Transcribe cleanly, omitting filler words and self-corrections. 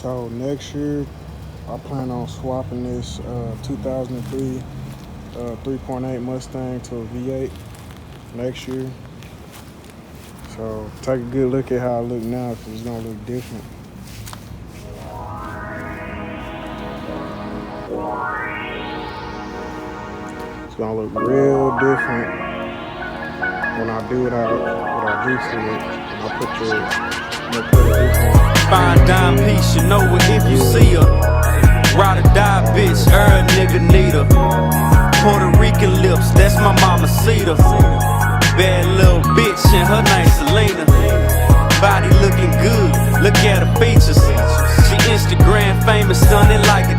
So next year, I plan on swapping this 2003 3.8 Mustang to a V8 next year. So take a good look at how I look now, because it's gonna look different. It's gonna look real different when I do what I do to it. When I put the different. Fine dime piece, you know her if you see her. Ride or die bitch, nigga need her. Puerto Rican lips, that's my mama Cedar. Bad little bitch and her name Selena. Body looking good, look at her features. She Instagram famous, stunning like a